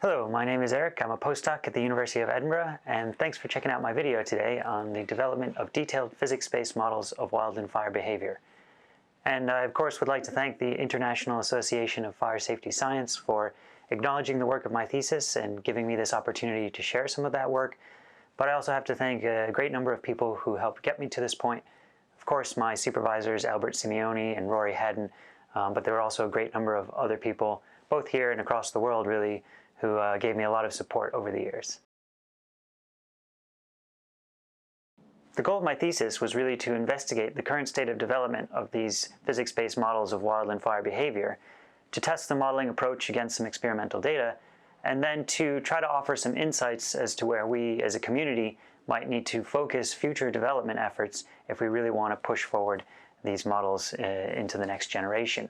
Hello, my name is Eric. I'm a postdoc at the University of Edinburgh, and thanks for checking out my video today on the development of detailed physics-based models of wildland fire behavior. And I, of course, would like to thank the International Association of Fire Safety Science for acknowledging the work of my thesis and giving me this opportunity to share some of that work. But I also have to thank a great number of people who helped get me to this point. Of course, my supervisors, Albert Simeoni and Rory Haddon, but there were also a great number of other people, both here and across the world, really, who gave me a lot of support over the years. The goal of my thesis was really to investigate the current state of development of these physics-based models of wildland fire behavior, to test the modeling approach against some experimental data, and then to try to offer some insights as to where we as a community might need to focus future development efforts if we really want to push forward these models into the next generation.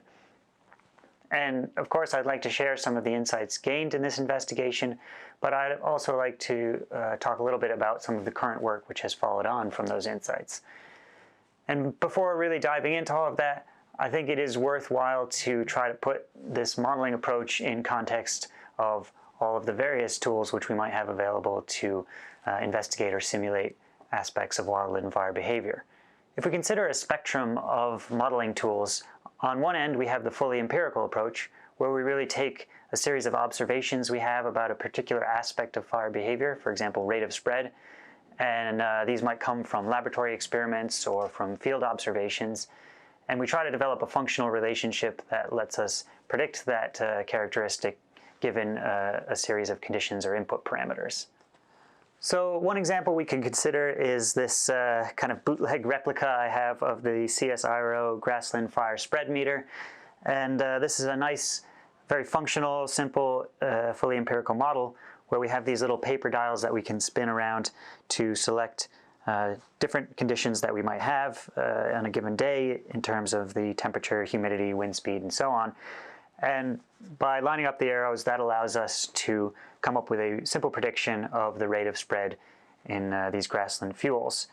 And of course, I'd like to share some of the insights gained in this investigation, but I'd also like to talk a little bit about some of the current work which has followed on from those insights. And before really diving into all of that, I think it is worthwhile to try to put this modeling approach in context of all of the various tools which we might have available to investigate or simulate aspects of wildland fire behavior. If we consider a spectrum of modeling tools, on one end we have the fully empirical approach, where we really take a series of observations we have about a particular aspect of fire behavior, for example, rate of spread, and these might come from laboratory experiments or from field observations, and we try to develop a functional relationship that lets us predict that characteristic given a series of conditions or input parameters. So one example we can consider is this kind of bootleg replica I have of the CSIRO grassland fire spread meter. And this is a nice, very functional, simple, fully empirical model where we have these little paper dials that we can spin around to select different conditions that we might have on a given day in terms of the temperature, humidity, wind speed, and so on. And by lining up the arrows, that allows us to come up with a simple prediction of the rate of spread in these grassland fuels.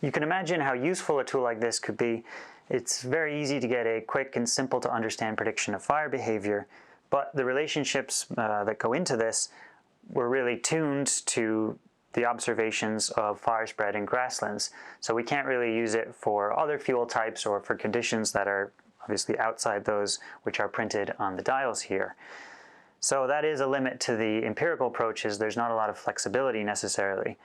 You can imagine how useful a tool like this could be. It's very easy to get a quick and simple to understand prediction of fire behavior, but the relationships that go into this were really tuned to the observations of fire spread in grasslands. So we can't really use it for other fuel types or for conditions that are obviously outside those which are printed on the dials here. So that is a limit to the empirical approaches. There's not a lot of flexibility necessarily.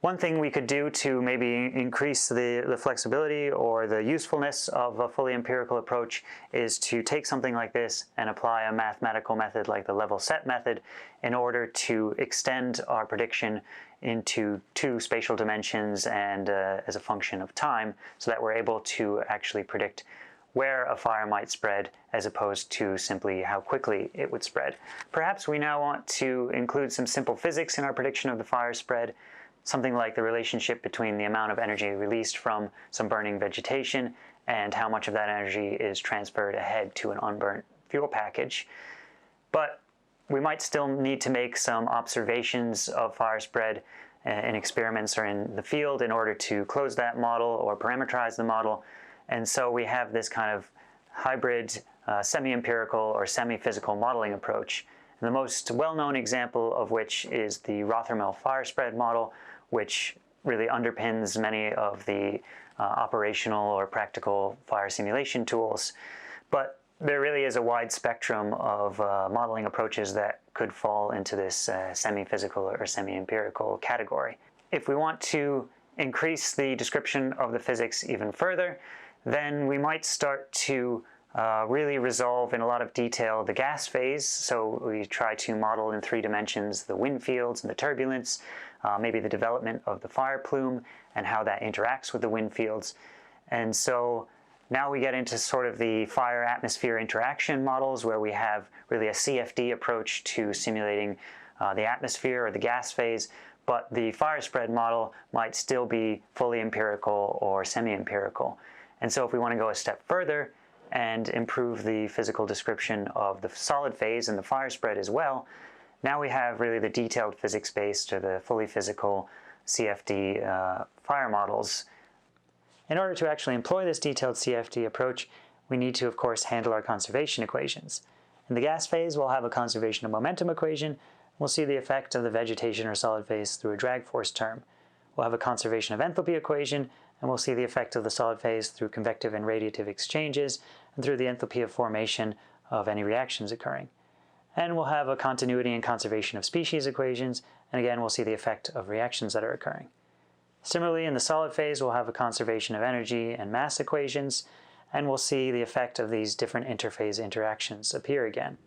One thing we could do to maybe increase the flexibility or the usefulness of a fully empirical approach is to take something like this and apply a mathematical method like the level set method in order to extend our prediction into two spatial dimensions and as a function of time, so that we're able to actually predict where a fire might spread as opposed to simply how quickly it would spread. Perhaps we now want to include some simple physics in our prediction of the fire spread, something like the relationship between the amount of energy released from some burning vegetation and how much of that energy is transferred ahead to an unburnt fuel package. But we might still need to make some observations of fire spread in experiments or in the field in order to close that model or parameterize the model. And so we have this kind of hybrid semi-empirical or semi-physical modeling approach. And the most well-known example of which is the Rothermel fire spread model, which really underpins many of the operational or practical fire simulation tools. But there really is a wide spectrum of modeling approaches that could fall into this semi-physical or semi-empirical category. If we want to increase the description of the physics even further, then we might start to really resolve in a lot of detail the gas phase. So we try to model in 3 dimensions the wind fields and the turbulence, maybe the development of the fire plume and how that interacts with the wind fields. And so now we get into sort of the fire-atmosphere interaction models where we have really a CFD approach to simulating the atmosphere or the gas phase, but the fire spread model might still be fully empirical or semi-empirical. And so if we want to go a step further and improve the physical description of the solid phase and the fire spread as well, now we have really the detailed physics-based or the fully physical CFD fire models. In order to actually employ this detailed CFD approach, we need to, of course, handle our conservation equations. In the gas phase, we'll have a conservation of momentum equation. We'll see the effect of the vegetation or solid phase through a drag force term. We'll have a conservation of enthalpy equation, and we'll see the effect of the solid phase through convective and radiative exchanges and through the enthalpy of formation of any reactions occurring. And we'll have a continuity and conservation of species equations, and again we'll see the effect of reactions that are occurring. Similarly, in the solid phase, we'll have a conservation of energy and mass equations, and we'll see the effect of these different interphase interactions appear again.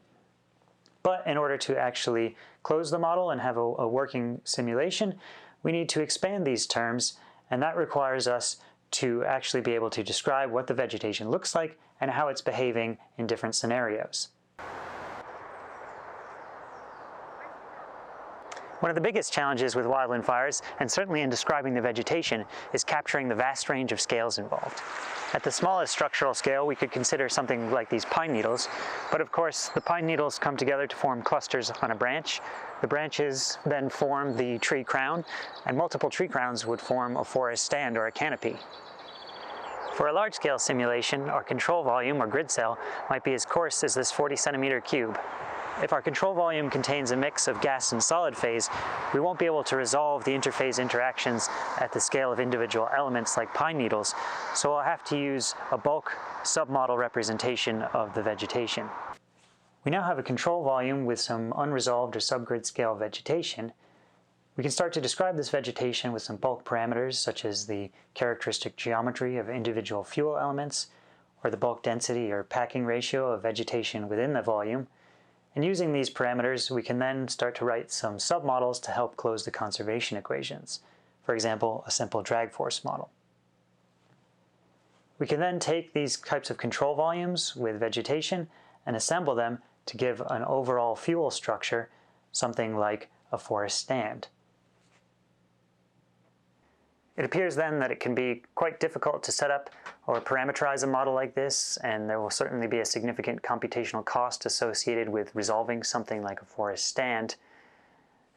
But in order to actually close the model and have a working simulation, we need to expand these terms, and that requires us to actually be able to describe what the vegetation looks like and how it's behaving in different scenarios. One of the biggest challenges with wildland fires, and certainly in describing the vegetation, is capturing the vast range of scales involved. At the smallest structural scale, we could consider something like these pine needles, but of course the pine needles come together to form clusters on a branch. The branches then form the tree crown, and multiple tree crowns would form a forest stand or a canopy. For a large-scale simulation, our control volume, or grid cell, might be as coarse as this 40-centimeter cube. If our control volume contains a mix of gas and solid phase, we won't be able to resolve the interphase interactions at the scale of individual elements like pine needles, so I'll have to use a bulk submodel representation of the vegetation. We now have a control volume with some unresolved or subgrid scale vegetation. We can start to describe this vegetation with some bulk parameters such as the characteristic geometry of individual fuel elements, or the bulk density or packing ratio of vegetation within the volume. And using these parameters, we can then start to write some submodels to help close the conservation equations. For example, a simple drag force model. We can then take these types of control volumes with vegetation and assemble them to give an overall fuel structure, something like a forest stand. It appears then that it can be quite difficult to set up or parameterize a model like this, and there will certainly be a significant computational cost associated with resolving something like a forest stand.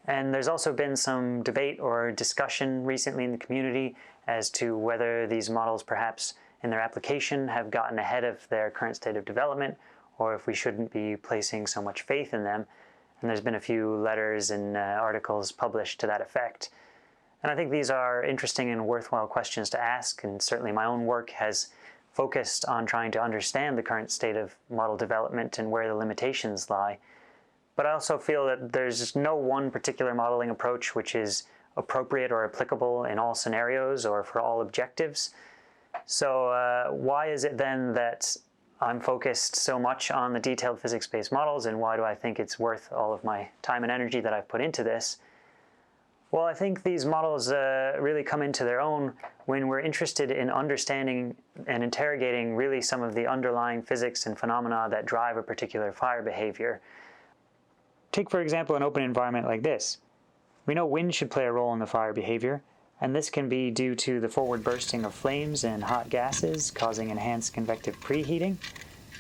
And there's also been some debate or discussion recently in the community as to whether these models perhaps in their application have gotten ahead of their current state of development, or if we shouldn't be placing so much faith in them. And there's been a few letters and articles published to that effect. And I think these are interesting and worthwhile questions to ask, and certainly my own work has focused on trying to understand the current state of model development and where the limitations lie. But I also feel that there's no one particular modeling approach which is appropriate or applicable in all scenarios or for all objectives. So why is it then that I'm focused so much on the detailed physics-based models, and why do I think it's worth all of my time and energy that I've put into this? Well, I think these models really come into their own when we're interested in understanding and interrogating really some of the underlying physics and phenomena that drive a particular fire behavior. Take, for example, an open environment like this. We know wind should play a role in the fire behavior, and this can be due to the forward bursting of flames and hot gases causing enhanced convective preheating.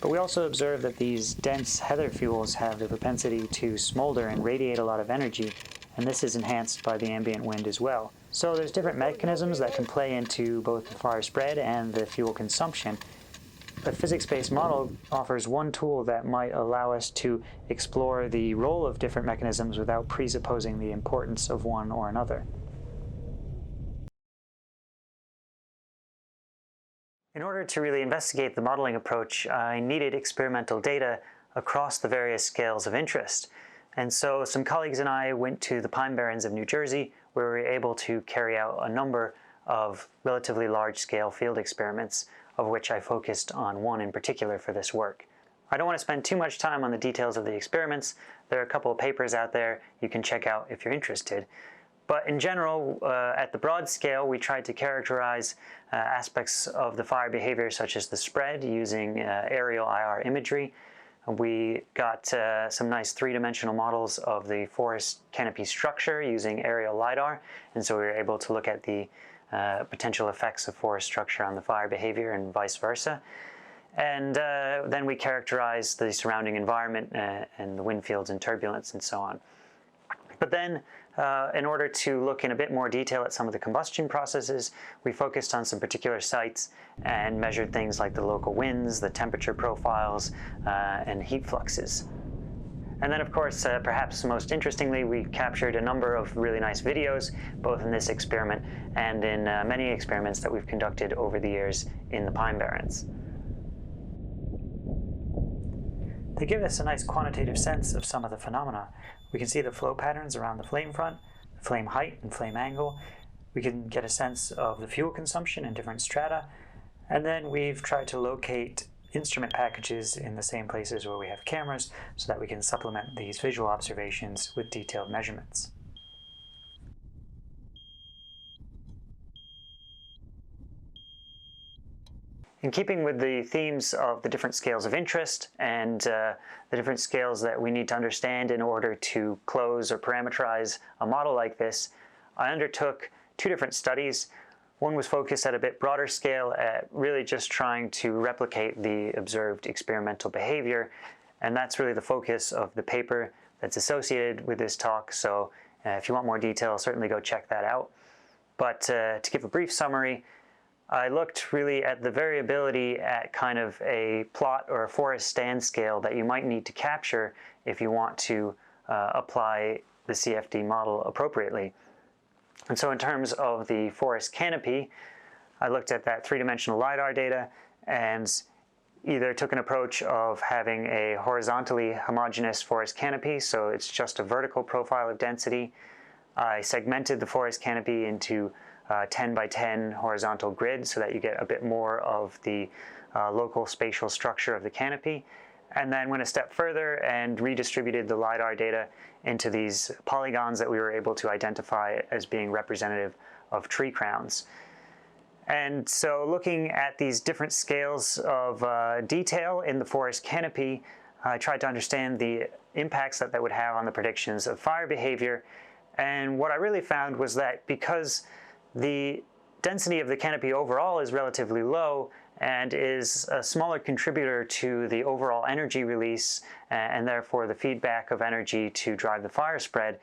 But we also observe that these dense heather fuels have the propensity to smolder and radiate a lot of energy, and this is enhanced by the ambient wind as well. So there's different mechanisms that can play into both the fire spread and the fuel consumption. A physics-based model offers one tool that might allow us to explore the role of different mechanisms without presupposing the importance of one or another. In order to really investigate the modeling approach, I needed experimental data across the various scales of interest. And so some colleagues and I went to the Pine Barrens of New Jersey, where we were able to carry out a number of relatively large-scale field experiments, of which I focused on one in particular for this work. I don't want to spend too much time on the details of the experiments. There are a couple of papers out there you can check out if you're interested. But in general, at the broad scale, we tried to characterize aspects of the fire behavior such as the spread using aerial IR imagery. We got some nice three-dimensional models of the forest canopy structure using aerial LiDAR, and so we were able to look at the potential effects of forest structure on the fire behavior and vice versa. And then we characterized the surrounding environment and the wind fields and turbulence and so on. But then, in order to look in a bit more detail at some of the combustion processes, we focused on some particular sites and measured things like the local winds, the temperature profiles, and heat fluxes. And then, of course, perhaps most interestingly, we captured a number of really nice videos, both in this experiment and in many experiments that we've conducted over the years in the Pine Barrens. They give us a nice quantitative sense of some of the phenomena. We can see the flow patterns around the flame front, flame height and flame angle. We can get a sense of the fuel consumption in different strata. And then we've tried to locate instrument packages in the same places where we have cameras so that we can supplement these visual observations with detailed measurements. In keeping with the themes of the different scales of interest and the different scales that we need to understand in order to close or parameterize a model like this, I undertook two different studies. One was focused at a bit broader scale at really just trying to replicate the observed experimental behavior, and that's really the focus of the paper that's associated with this talk, so if you want more detail, certainly go check that out. But to give a brief summary, I looked really at the variability at kind of a plot or a forest stand scale that you might need to capture if you want to apply the CFD model appropriately. And so in terms of the forest canopy, I looked at that three-dimensional LiDAR data and either took an approach of having a horizontally homogeneous forest canopy, so it's just a vertical profile of density. I segmented the forest canopy into 10 by 10 horizontal grid so that you get a bit more of the local spatial structure of the canopy. And then went a step further and redistributed the LiDAR data into these polygons that we were able to identify as being representative of tree crowns. And so looking at these different scales of detail in the forest canopy, I tried to understand the impacts that would have on the predictions of fire behavior. And what I really found was that because the density of the canopy overall is relatively low and is a smaller contributor to the overall energy release and therefore the feedback of energy to drive the fire spread,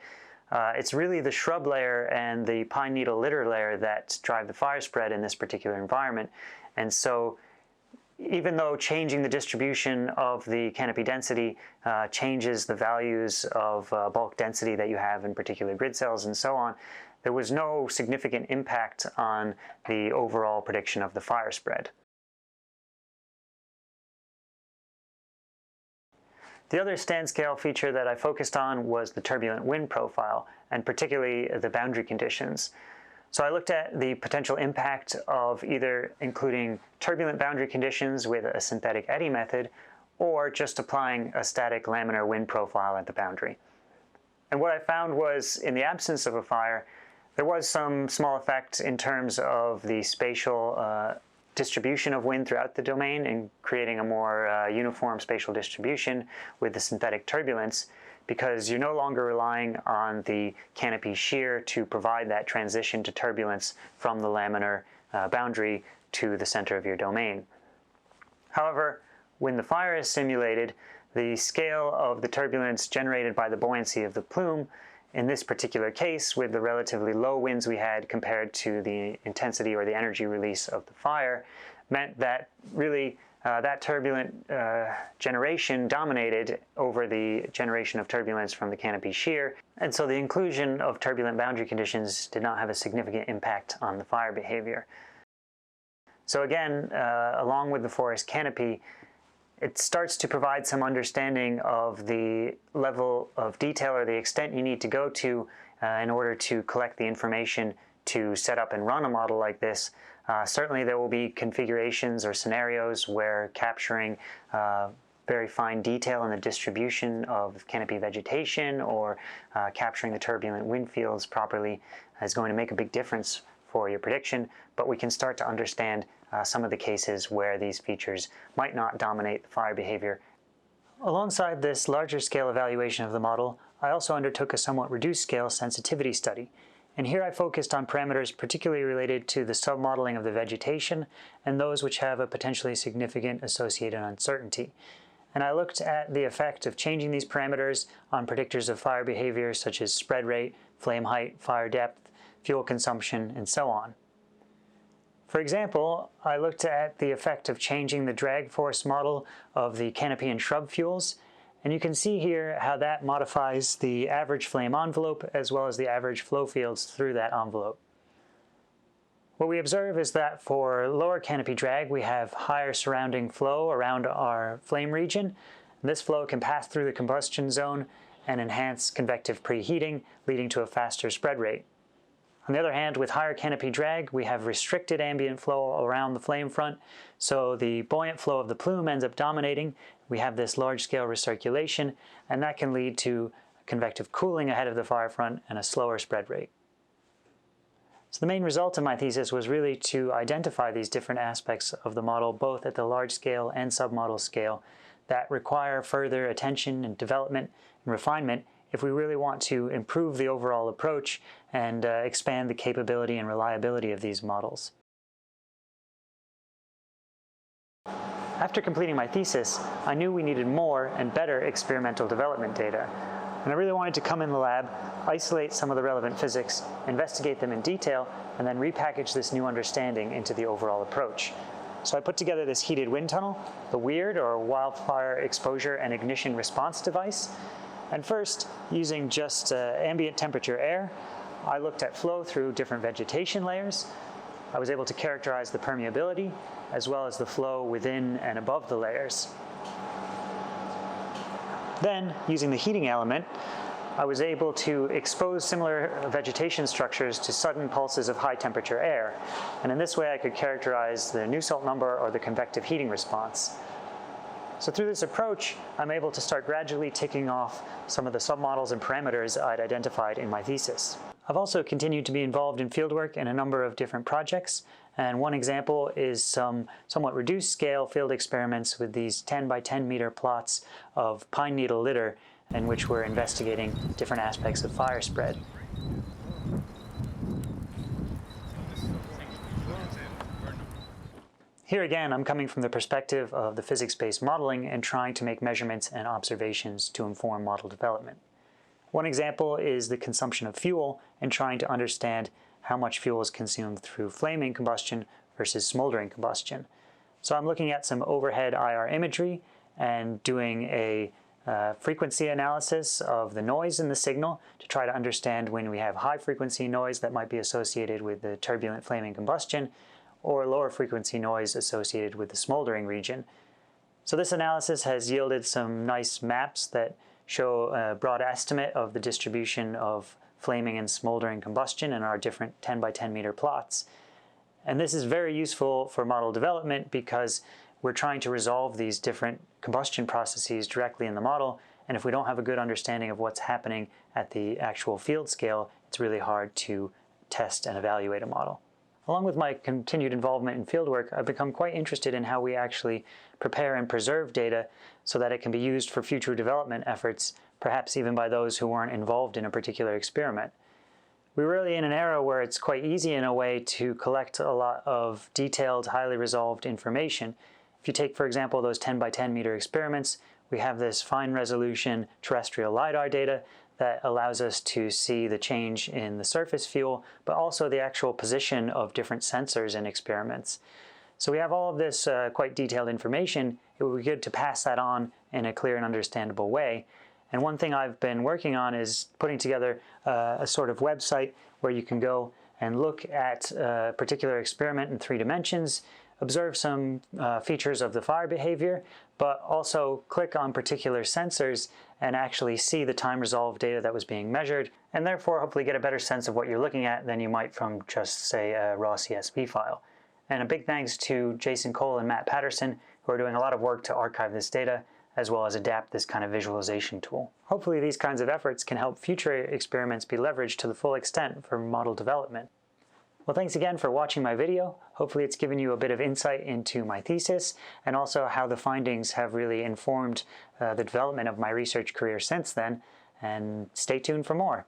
it's really the shrub layer and the pine needle litter layer that drive the fire spread in this particular environment. And so even though changing the distribution of the canopy density changes the values of bulk density that you have in particular grid cells and so on, there was no significant impact on the overall prediction of the fire spread. The other stand scale feature that I focused on was the turbulent wind profile, and particularly the boundary conditions. So I looked at the potential impact of either including turbulent boundary conditions with a synthetic eddy method, or just applying a static laminar wind profile at the boundary. And what I found was, in the absence of a fire, there was some small effect in terms of the spatial distribution of wind throughout the domain and creating a more uniform spatial distribution with the synthetic turbulence, because you're no longer relying on the canopy shear to provide that transition to turbulence from the laminar boundary to the center of your domain. However, when the fire is simulated, the scale of the turbulence generated by the buoyancy of the plume, in this particular case, with the relatively low winds we had compared to the intensity or the energy release of the fire, meant that really that turbulent generation dominated over the generation of turbulence from the canopy shear. And so the inclusion of turbulent boundary conditions did not have a significant impact on the fire behavior. So again, along with the forest canopy, it starts to provide some understanding of the level of detail or the extent you need to go to in order to collect the information to set up and run a model like this. Certainly there will be configurations or scenarios where capturing very fine detail in the distribution of canopy vegetation or capturing the turbulent wind fields properly is going to make a big difference for your prediction, but we can start to understand some of the cases where these features might not dominate the fire behavior. Alongside this larger scale evaluation of the model, I also undertook a somewhat reduced scale sensitivity study. And here I focused on parameters particularly related to the submodeling of the vegetation and those which have a potentially significant associated uncertainty. And I looked at the effect of changing these parameters on predictors of fire behavior such as spread rate, flame height, fire depth, fuel consumption, and so on. For example, I looked at the effect of changing the drag force model of the canopy and shrub fuels, And you can see here how that modifies the average flame envelope as well as the average flow fields through that envelope. What we observe is that for lower canopy drag, we have higher surrounding flow around our flame region. This flow can pass through the combustion zone and enhance convective preheating, leading to a faster spread rate. On the other hand, with higher canopy drag, we have restricted ambient flow around the flame front, so the buoyant flow of the plume ends up dominating. We have this large-scale recirculation, and that can lead to convective cooling ahead of the fire front and a slower spread rate. So the main result of my thesis was really to identify these different aspects of the model, both at the large scale and submodel scale, that require further attention and development and refinement if we really want to improve the overall approach and expand the capability and reliability of these models. After completing my thesis, I knew we needed more and better experimental development data. And I really wanted to come in the lab, isolate some of the relevant physics, investigate them in detail, and then repackage this new understanding into the overall approach. So I put together this heated wind tunnel, the WEIRD, or Wildfire Exposure and Ignition Response device. And first, using just ambient temperature air, I looked at flow through different vegetation layers. I was able to characterize the permeability, as well as the flow within and above the layers. Then, using the heating element, I was able to expose similar vegetation structures to sudden pulses of high temperature air. And in this way, I could characterize the Nusselt number or the convective heating response. So through this approach, I'm able to start gradually ticking off some of the submodels and parameters I'd identified in my thesis. I've also continued to be involved in fieldwork in a number of different projects, and one example is some somewhat reduced scale field experiments with these 10 by 10 meter plots of pine needle litter in which we're investigating different aspects of fire spread. Here again, I'm coming from the perspective of the physics-based modeling and trying to make measurements and observations to inform model development. One example is the consumption of fuel and trying to understand how much fuel is consumed through flaming combustion versus smoldering combustion. So I'm looking at some overhead IR imagery and doing a frequency analysis of the noise in the signal to try to understand when we have high frequency noise that might be associated with the turbulent flaming combustion, or lower frequency noise associated with the smoldering region. So this analysis has yielded some nice maps that show a broad estimate of the distribution of flaming and smoldering combustion in our different 10 by 10 meter plots. And this is very useful for model development because we're trying to resolve these different combustion processes directly in the model, and if we don't have a good understanding of what's happening at the actual field scale, it's really hard to test and evaluate a model. Along with my continued involvement in fieldwork, I've become quite interested in how we actually prepare and preserve data so that it can be used for future development efforts, perhaps even by those who weren't involved in a particular experiment. We're really in an era where it's quite easy in a way to collect a lot of detailed, highly resolved information. If you take, for example, those 10 by 10 meter experiments, we have this fine resolution terrestrial LiDAR data that allows us to see the change in the surface fuel, but also the actual position of different sensors in experiments. So we have all of this quite detailed information. It would be good to pass that on in a clear and understandable way. And one thing I've been working on is putting together a sort of website where you can go and look at a particular experiment in 3 dimensions, observe some features of the fire behavior, but also click on particular sensors and actually see the time-resolved data that was being measured, and therefore hopefully get a better sense of what you're looking at than you might from just, say, a raw CSV file. And a big thanks to Jason Cole and Matt Patterson, who are doing a lot of work to archive this data, as well as adapt this kind of visualization tool. Hopefully these kinds of efforts can help future experiments be leveraged to the full extent for model development. Well, thanks again for watching my video. Hopefully it's given you a bit of insight into my thesis and also how the findings have really informed the development of my research career since then. And stay tuned for more.